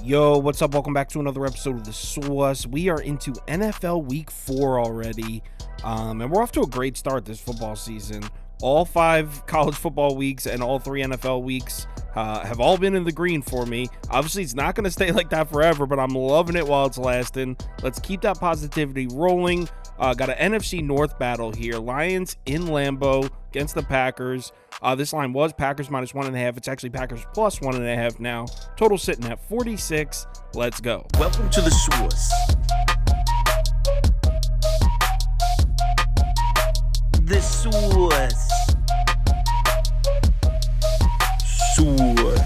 Yo, what's up? Welcome back to another episode of The Sauce. We are into NFL Week 4 already, and we're off to a great start this football season. All 5 college football weeks and all 3 NFL weeks have all been in the green for me. Obviously, it's not going to stay like that forever, but I'm loving it while it's lasting. Let's keep that positivity rolling. Got an NFC North battle here. Lions in Lambeau against the Packers. This line was Packers minus 1.5. It's actually Packers plus 1.5 now. Total sitting at 46. Let's go. Welcome to The Sauce. The Sauce. Sauce.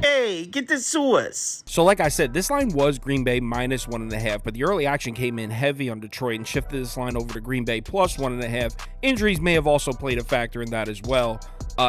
Hey, get the sauce. So like I said, this line was Green Bay minus 1.5, but the early action came in heavy on Detroit and shifted this line over to Green Bay plus 1.5. Injuries may have also played a factor in that as well.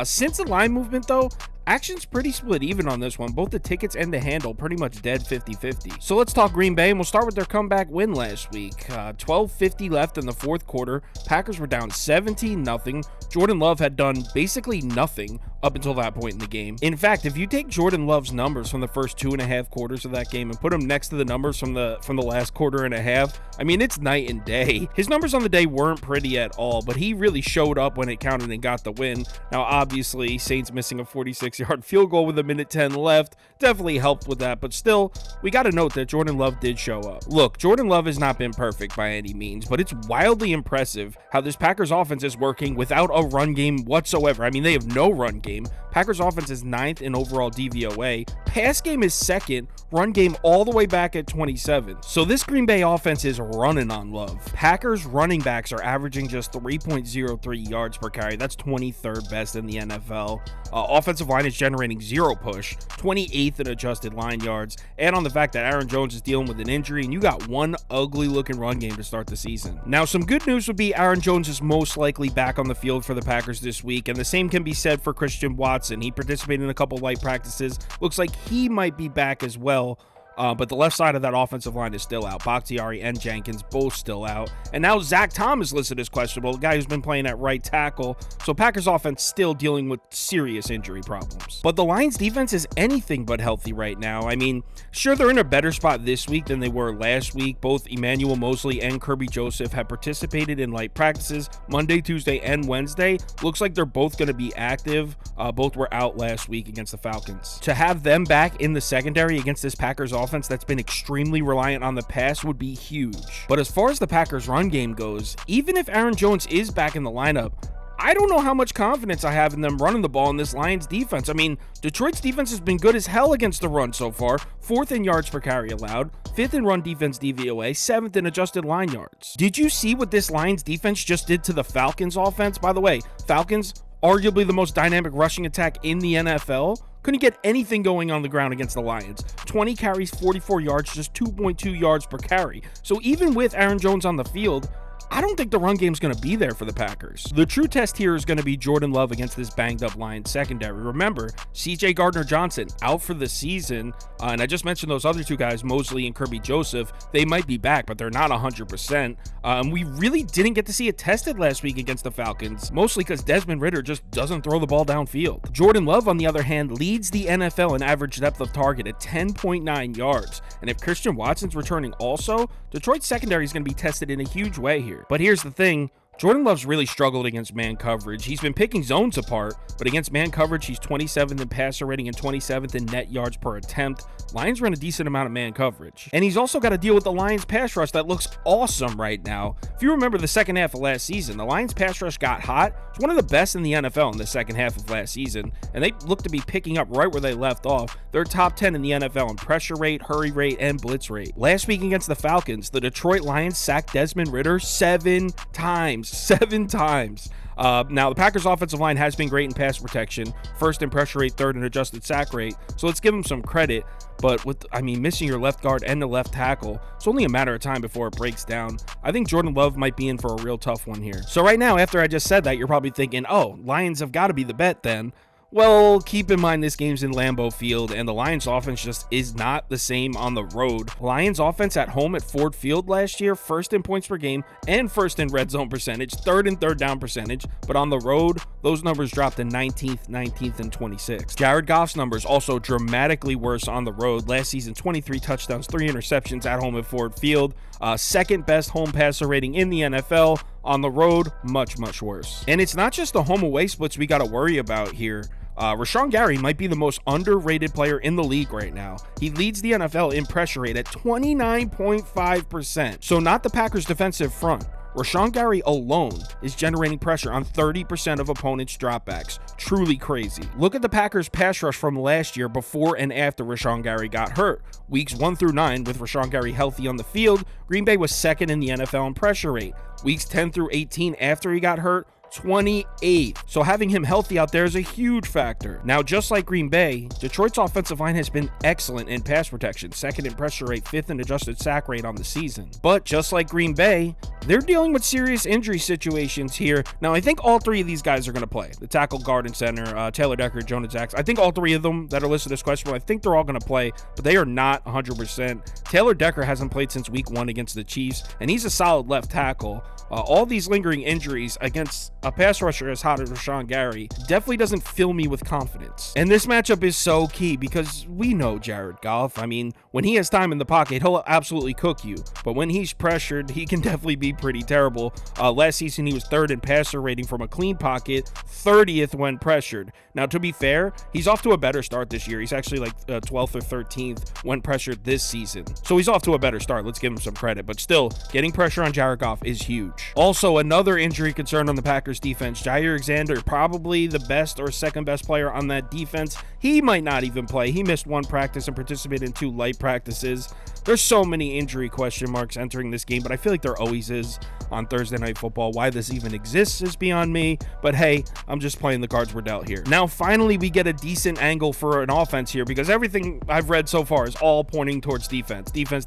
Since the line movement though, action's pretty split even on this one. Both the tickets and the handle pretty much dead 50-50. So let's talk Green Bay, and we'll start with their comeback win last week. 12:50 left in the fourth quarter. Packers were down 17-0. Jordan Love had done basically nothing up until that point in the game. In fact, if you take Jordan Love's numbers from the first 2.5 quarters of that game and put them next to the numbers from the last quarter and a half, I mean, it's night and day. His numbers on the day weren't pretty at all, but he really showed up when it counted and got the win. Now, obviously, Saints missing a 46-yard field goal with 1:10 left definitely helped with that, but still, we got to note that Jordan Love did show up. Look, Jordan Love has not been perfect by any means, but it's wildly impressive how this Packers offense is working without a run game whatsoever. I mean, they have no run game. Packers offense is 9th in overall DVOA. Pass game is 2nd. Run game all the way back at 27th. So this Green Bay offense is running on Love. Packers running backs are averaging just 3.03 yards per carry. That's 23rd best in the NFL. Offensive line is generating 0 push, 28th in adjusted line yards. Add on the fact that Aaron Jones is dealing with an injury, and you got one ugly looking run game to start the season. Now, some good news would be Aaron Jones is most likely back on the field for the Packers this week, and the same can be said for Christian Watson. He participated in a couple light practices. Looks like he might be back as well. But the left side of that offensive line is still out. Bakhtiari and Jenkins both still out. And now Zach Tom is listed as questionable, the guy who's been playing at right tackle. So Packers offense still dealing with serious injury problems. But the Lions defense is anything but healthy right now. I mean, sure, they're in a better spot this week than they were last week. Both Emmanuel Mosley and Kirby Joseph have participated in light practices Monday, Tuesday, and Wednesday. Looks like they're both going to be active. Both were out last week against the Falcons. To have them back in the secondary against this Packers offense that's been extremely reliant on the pass would be huge. But as far as the Packers run game goes, even if Aaron Jones is back in the lineup, I don't know how much confidence I have in them running the ball in this Lions defense. I mean, Detroit's defense has been good as hell against the run so far. 4th in yards per carry allowed, 5th in run defense DVOA, 7th in adjusted line yards. Did you see what this Lions defense just did to the Falcons offense? By the way, Falcons, arguably the most dynamic rushing attack in the NFL, couldn't get anything going on the ground against the Lions. 20 carries, 44 yards, just 2.2 yards per carry. So even with Aaron Jones on the field, I don't think the run game's going to be there for the Packers. The true test here is going to be Jordan Love against this banged-up Lions secondary. Remember, C.J. Gardner-Johnson out for the season, and I just mentioned those other 2 guys, Mosley and Kirby Joseph. They might be back, but they're not 100%. We really didn't get to see it tested last week against the Falcons, mostly because Desmond Ridder just doesn't throw the ball downfield. Jordan Love, on the other hand, leads the NFL in average depth of target at 10.9 yards, and if Christian Watson's returning also, Detroit's secondary is going to be tested in a huge way here. But here's the thing, Jordan Love's really struggled against man coverage. He's been picking zones apart, but against man coverage, he's 27th in passer rating and 27th in net yards per attempt. Lions run a decent amount of man coverage. And he's also got to deal with the Lions pass rush that looks awesome right now. If you remember the second half of last season, the Lions pass rush got hot. It's one of the best in the NFL in the second half of last season, and they look to be picking up right where they left off. They're top 10 in the NFL in pressure rate, hurry rate, and blitz rate. Last week against the Falcons, the Detroit Lions sacked Desmond Ridder 7 times. 7 times. Now, the Packers' offensive line has been great in pass protection, 1st in pressure rate, 3rd in adjusted sack rate, so let's give them some credit. But missing your left guard and the left tackle, it's only a matter of time before it breaks down. I think Jordan Love might be in for a real tough one here. So right now, after I just said that, you're probably thinking, oh, Lions have got to be the bet then. Well, keep in mind this game's in Lambeau Field, and the Lions offense just is not the same on the road. Lions offense at home at Ford Field last year, first in points per game and first in red zone percentage, third in third down percentage, but on the road, those numbers dropped to 19th, 19th, and 26th. Jared Goff's numbers also dramatically worse on the road. Last season, 23 touchdowns, 3 interceptions at home at Ford Field. Second best home passer rating in the NFL. On the road, much, much worse. And it's not just the home-away splits we got to worry about here. Rashawn Gary might be the most underrated player in the league right now. He leads the NFL in pressure rate at 29.5%. So not the Packers' defensive front. Rashawn Gary alone is generating pressure on 30% of opponents' dropbacks. Truly crazy. Look at the Packers' pass rush from last year before and after Rashawn Gary got hurt. Weeks 1 through 9, with Rashawn Gary healthy on the field, Green Bay was second in the NFL in pressure rate. Weeks 10 through 18 after he got hurt, 28th. So having him healthy out there is a huge factor. Now, just like Green Bay, Detroit's offensive line has been excellent in pass protection, second in pressure rate, fifth in adjusted sack rate on the season. But just like Green Bay, they're dealing with serious injury situations here. Now, I think all three of these guys are going to play. The tackle, guard, and center, Taylor Decker, Jonah Jackson. I think all three of them that are listed as questionable, I think they're all going to play, but they are not 100%. Taylor Decker hasn't played since week 1 against the Chiefs, and he's a solid left tackle. All these lingering injuries against a pass rusher as hot as Rashawn Gary definitely doesn't fill me with confidence. And this matchup is so key because we know Jared Goff. I mean, when he has time in the pocket, he'll absolutely cook you. But when he's pressured, he can definitely be pretty terrible. Last season, he was 3rd in passer rating from a clean pocket, 30th when pressured. Now, to be fair, he's off to a better start this year. He's actually like 12th or 13th when pressured this season. So he's off to a better start. Let's give him some credit. But still, getting pressure on Jared Goff is huge. Also, another injury concern on the Packers defense. Jair Alexander, probably the best or second best player on that defense. He might not even play. He missed 1 practice and participated in 2 light practices. There's so many injury question marks entering this game, but I feel like there always is on Thursday Night Football. Why this even exists is beyond me, but hey, I'm just playing the cards we're dealt here. Now, finally, we get a decent angle for an offense here because everything I've read so far is all pointing towards defense. Defense.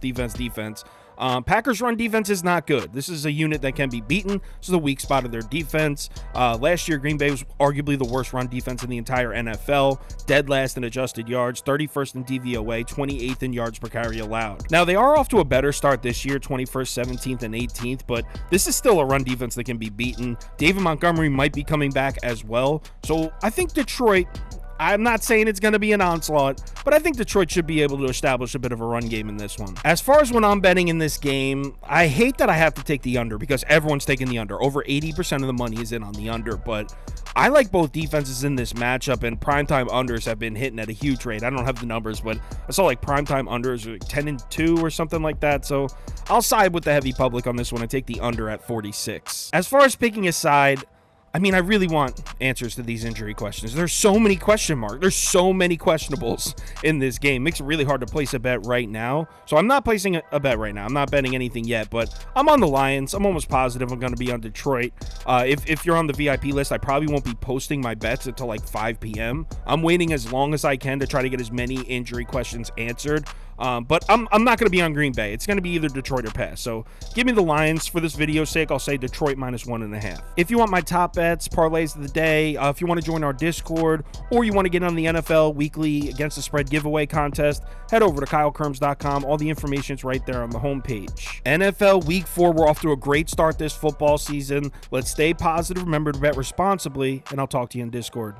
Packers run defense is not good. This is a unit that can be beaten. This is the weak spot of their defense. Last year, Green Bay was arguably the worst run defense in the entire NFL. Dead last in adjusted yards, 31st in DVOA, 28th in yards per carry allowed. Now, they are off to a better start this year, 21st, 17th, and 18th, but this is still a run defense that can be beaten. David Montgomery might be coming back as well. So I think Detroit, I'm not saying it's going to be an onslaught, but I think Detroit should be able to establish a bit of a run game in this one. As far as when I'm betting in this game, I hate that I have to take the under because everyone's taking the under. Over 80% of the money is in on the under, but I like both defenses in this matchup, and primetime unders have been hitting at a huge rate. I don't have the numbers, but I saw like primetime unders like 10-2 or something like that, so I'll side with the heavy public on this one and take the under at 46. As far as picking a side, I mean, I really want answers to these injury questions. There's so many question marks. There's so many questionables in this game. Makes it really hard to place a bet right now. So I'm not placing a bet right now. I'm not betting anything yet, but I'm on the Lions. I'm almost positive I'm going to be on Detroit. If you're on the VIP list, I probably won't be posting my bets until like 5 p.m. I'm waiting as long as I can to try to get as many injury questions answered. But I'm not going to be on Green Bay. It's going to be either Detroit or pass. So give me the Lions for this video's sake. I'll say Detroit -1.5. If you want my top bets, parlays of the day, if you want to join our Discord, or you want to get on the NFL weekly against the spread giveaway contest, head over to KyleKirms.com. All the information's right there on the homepage. NFL Week 4, we're off to a great start this football season. Let's stay positive. Remember to bet responsibly, and I'll talk to you in Discord.